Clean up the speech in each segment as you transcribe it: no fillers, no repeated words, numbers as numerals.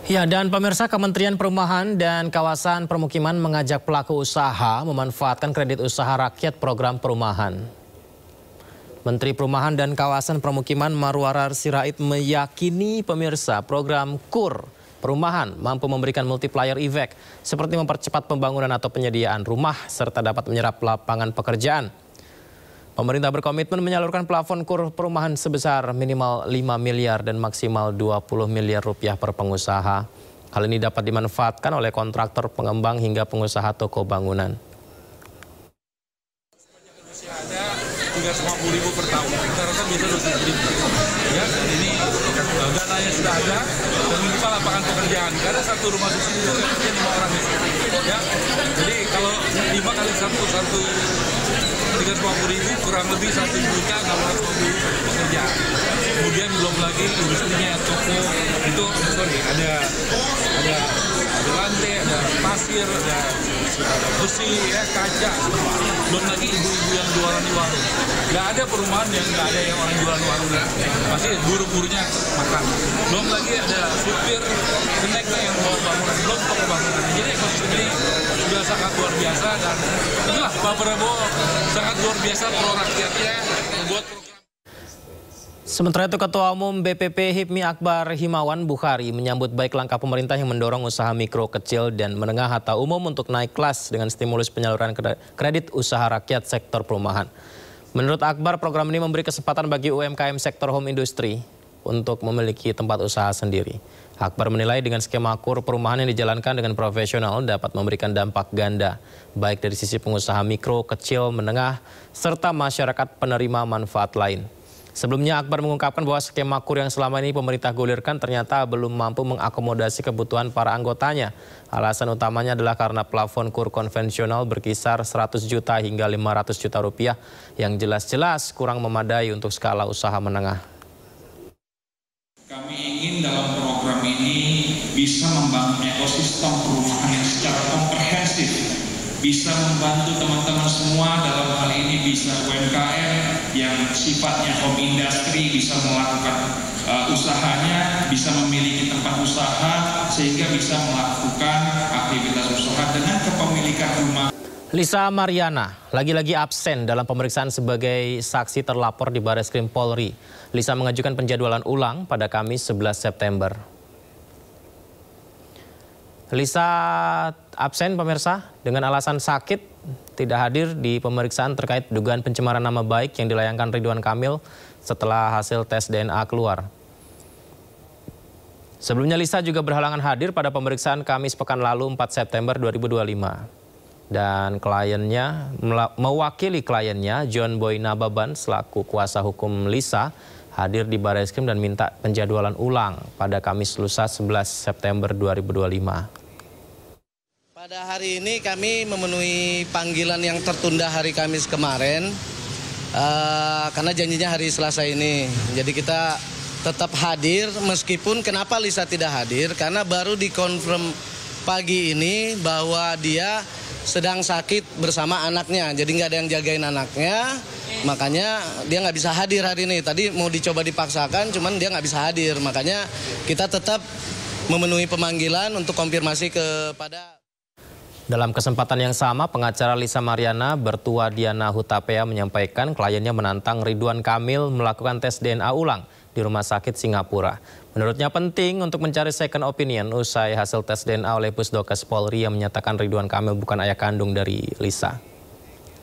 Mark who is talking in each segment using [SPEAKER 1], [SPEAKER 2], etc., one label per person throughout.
[SPEAKER 1] Ya, dan pemirsa, Kementerian Perumahan dan Kawasan Permukiman mengajak pelaku usaha memanfaatkan kredit usaha rakyat program perumahan. Menteri Perumahan dan Kawasan Permukiman Marwarar Sirait meyakini pemirsa program KUR perumahan mampu memberikan multiplier effect seperti mempercepat pembangunan atau penyediaan rumah serta dapat menyerap lapangan pekerjaan. Pemerintah berkomitmen menyalurkan plafon KUR perumahan sebesar minimal 5 miliar dan maksimal 20 miliar rupiah per pengusaha. Hal ini dapat dimanfaatkan oleh kontraktor, pengembang hingga pengusaha toko bangunan.
[SPEAKER 2] Ada 350.000 per tahun, kita rasa bisa 200.000. Ya, dan ini dananya sudah ada dan membuka lapangan pekerjaan. Karena satu rumah susun itu kerja 5 orang ya. Jadi kalau 5 kali 350.000 kurang lebih 1.650.000 pekerjaan. Kemudian belum lagi industrinya, toko itu ada lantai, ada pasir, ada besi, ya, kaca, semua. Belum lagi ibu-ibu yang jualan di warung. Nggak ada perumahan yang nggak ada yang orang jualan di warung. Pasti buru-burunya makan. Belum lagi ada supir snack yang bawa bangunan, belum toko bangunan. Jadi ekosistem ini sudah sangat luar biasa dan itulah Pak Prabowo sangat luar biasa pro rakyatnya membuat program.
[SPEAKER 1] Sementara itu, Ketua Umum BPP HIPMI Akbar Himawan Bukhari menyambut baik langkah pemerintah yang mendorong usaha mikro, kecil, dan menengah atau umum untuk naik kelas dengan stimulus penyaluran kredit usaha rakyat sektor perumahan. Menurut Akbar, program ini memberi kesempatan bagi UMKM sektor home industry untuk memiliki tempat usaha sendiri. Akbar menilai dengan skema KUR perumahan yang dijalankan dengan profesional dapat memberikan dampak ganda, baik dari sisi pengusaha mikro, kecil, menengah, serta masyarakat penerima manfaat lain. Sebelumnya, Akbar mengungkapkan bahwa skema KUR yang selama ini pemerintah gulirkan ternyata belum mampu mengakomodasi kebutuhan para anggotanya. Alasan utamanya adalah karena plafon KUR konvensional berkisar 100 juta hingga 500 juta rupiah yang jelas-jelas kurang memadai untuk skala usaha menengah.
[SPEAKER 3] Kami ingin dalam program ini bisa membangun ekosistem perumahan yang secara komprehensif, bisa membantu teman-teman semua dalam hal ini bisa UMKM yang sifatnya home industry bisa melakukan usahanya, bisa memiliki tempat usaha sehingga bisa melakukan aktivitas usaha dengan kepemilikan rumah.
[SPEAKER 1] Lisa Mariana lagi-lagi absen dalam pemeriksaan sebagai saksi terlapor di Bareskrim Polri. Lisa mengajukan penjadwalan ulang pada Kamis 11 September. Lisa absen pemirsa dengan alasan sakit, tidak hadir di pemeriksaan terkait dugaan pencemaran nama baik yang dilayangkan Ridwan Kamil setelah hasil tes DNA keluar. Sebelumnya Lisa juga berhalangan hadir pada pemeriksaan Kamis pekan lalu 4 September 2025. Dan kliennya, mewakili kliennya John Boy Nababan selaku kuasa hukum Lisa hadir di Bareskrim dan minta penjadwalan ulang pada Kamis lusa 11 September 2025.
[SPEAKER 4] Pada hari ini kami memenuhi panggilan yang tertunda hari Kamis kemarin karena janjinya hari Selasa ini. Jadi kita tetap hadir meskipun kenapa Lisa tidak hadir karena baru dikonfirm pagi ini bahwa dia sedang sakit bersama anaknya. Jadi nggak ada yang jagain anaknya, makanya dia nggak bisa hadir hari ini. Tadi mau dicoba dipaksakan cuman dia nggak bisa hadir. Makanya kita tetap memenuhi pemanggilan untuk konfirmasi kepada.
[SPEAKER 1] Dalam kesempatan yang sama, pengacara Lisa Mariana Bertua Diana Hutapea menyampaikan kliennya menantang Ridwan Kamil melakukan tes DNA ulang di Rumah Sakit Singapura. Menurutnya penting untuk mencari second opinion usai hasil tes DNA oleh Pusdokes Polri yang menyatakan Ridwan Kamil bukan ayah kandung dari Lisa.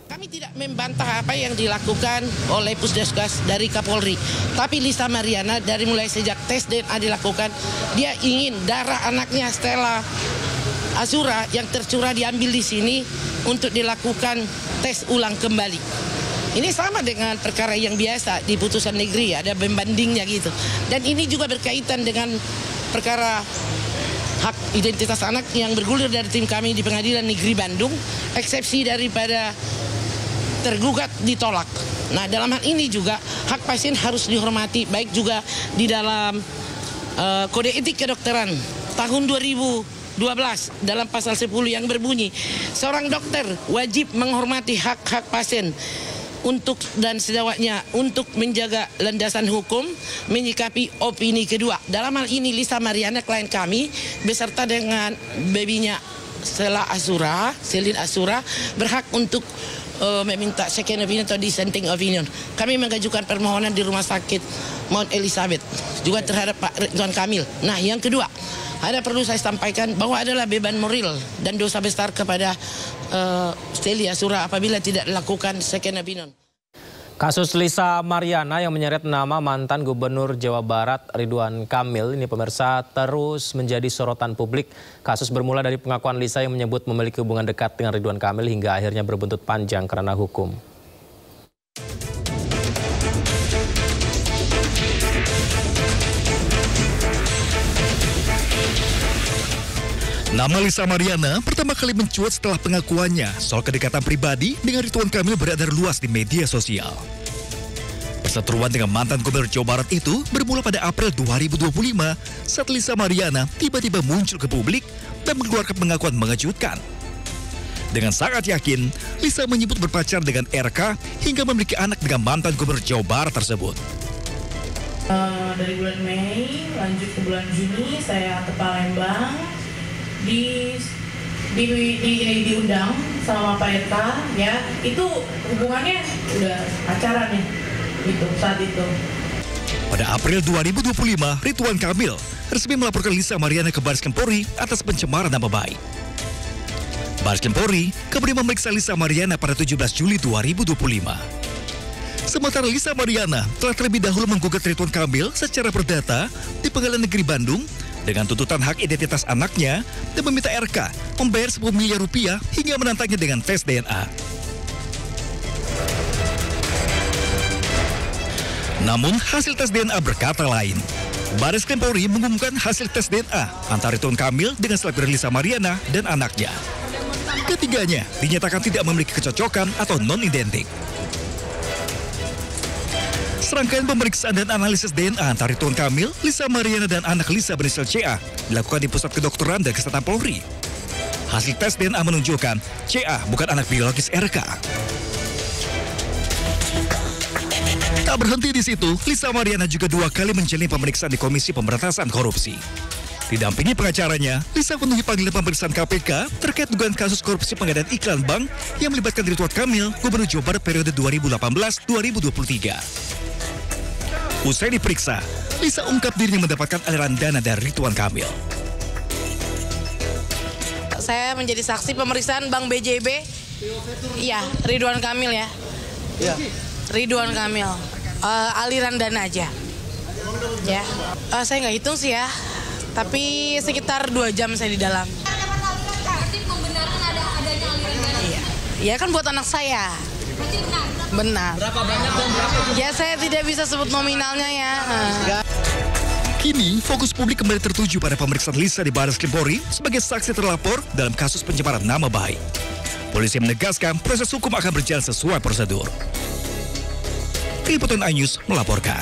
[SPEAKER 5] Kami tidak membantah apa yang dilakukan oleh Pusdokes dari Kapolri. Tapi Lisa Mariana dari mulai sejak tes DNA dilakukan, dia ingin darah anaknya Stella Azura yang tercurah diambil di sini untuk dilakukan tes ulang kembali. Ini sama dengan perkara yang biasa di putusan negeri, ada pembandingnya gitu. Dan ini juga berkaitan dengan perkara hak identitas anak yang bergulir dari tim kami di Pengadilan Negeri Bandung, eksepsi daripada tergugat ditolak. Nah, dalam hal ini juga hak pasien harus dihormati, baik juga di dalam Kode Etik Kedokteran tahun 2012 dalam pasal 10 yang berbunyi, seorang dokter wajib menghormati hak-hak pasien dan sejawatnya untuk menjaga landasan hukum, menyikapi opini kedua. Dalam hal ini Lisa Mariana klien kami beserta dengan babynya Selin Asura berhak untuk meminta second opinion atau dissenting opinion. Kami mengajukan permohonan di Rumah Sakit Mount Elizabeth juga terhadap Pak Ridwan Kamil. Nah, yang kedua, ada perlu saya sampaikan bahwa adalah beban moral dan dosa besar kepada Selin Asura apabila tidak dilakukan second opinion.
[SPEAKER 1] Kasus Lisa Mariana yang menyeret nama mantan Gubernur Jawa Barat Ridwan Kamil ini pemirsa terus menjadi sorotan publik. Kasus bermula dari pengakuan Lisa yang menyebut memiliki hubungan dekat dengan Ridwan Kamil hingga akhirnya berbuntut panjang karena hukum.
[SPEAKER 6] Nama Lisa Mariana pertama kali mencuat setelah pengakuannya soal kedekatan pribadi dengan Ridwan Kamil beredar luas di media sosial. Perseteruan dengan mantan Gubernur Jawa Barat itu bermula pada April 2025 saat Lisa Mariana tiba-tiba muncul ke publik dan mengeluarkan pengakuan mengejutkan. Dengan sangat yakin, Lisa menyebut berpacaran dengan RK hingga memiliki anak dengan mantan Gubernur Jawa Barat tersebut.
[SPEAKER 7] Dari bulan Mei lanjut ke bulan Juni saya ke Palembang. Diundang sama Pak RK, ya itu hubungannya udah pacaran nih gitu saat itu.
[SPEAKER 6] Pada April 2025, Ridwan Kamil resmi melaporkan Lisa Mariana ke Bareskrim Polri atas pencemaran nama baik. Bareskrim Polri kemudian memeriksa Lisa Mariana pada 17 Juli 2025. Sementara Lisa Mariana telah terlebih dahulu menggugat Ridwan Kamil secara perdata di Pengadilan Negeri Bandung dengan tuntutan hak identitas anaknya dan meminta RK membayar 10 miliar rupiah hingga menantangnya dengan tes DNA. Namun hasil tes DNA berkata lain. Bareskrim Polri mengumumkan hasil tes DNA antara Ridwan Kamil dengan selebgram Lisa Mariana dan anaknya. Ketiganya dinyatakan tidak memiliki kecocokan atau non-identik. Serangkaian pemeriksaan dan analisis DNA antara Ridwan Kamil, Lisa Mariana dan anak Lisa berinisial CA dilakukan di Pusat Kedokteran dan Kesehatan Polri. Hasil tes DNA menunjukkan CA bukan anak biologis RK. Tak berhenti di situ, Lisa Mariana juga 2 kali menjalani pemeriksaan di Komisi Pemberantasan Korupsi. Didampingi pengacaranya, Lisa memenuhi panggilan pemeriksaan KPK terkait dugaan kasus korupsi pengadaan iklan bank yang melibatkan Ridwan Kamil, Gubernur Jawa Barat periode 2018-2023. Usai diperiksa, Lisa ungkap dirinya mendapatkan aliran dana dari Ridwan Kamil.
[SPEAKER 7] Saya menjadi saksi pemeriksaan Bank BJB. Iya, Ridwan Kamil ya. Iya. Ridwan Kamil. Aliran dana aja. Ya. Saya nggak hitung sih ya. Tapi sekitar 2 jam saya di dalam.
[SPEAKER 8] Berarti pembenaran adanya aliran dana.
[SPEAKER 7] Iya. Ya kan buat anak saya.
[SPEAKER 8] Berarti
[SPEAKER 7] benar. Berapa banyak dan berapa? Ya saya tidak bisa sebut nominalnya ya.
[SPEAKER 6] Kini fokus publik kembali tertuju pada pemeriksaan Lisa di Bareskrim Polri sebagai saksi terlapor dalam kasus pencemaran nama baik. Polisi menegaskan proses hukum akan berjalan sesuai prosedur. Tim Liputan iNews melaporkan.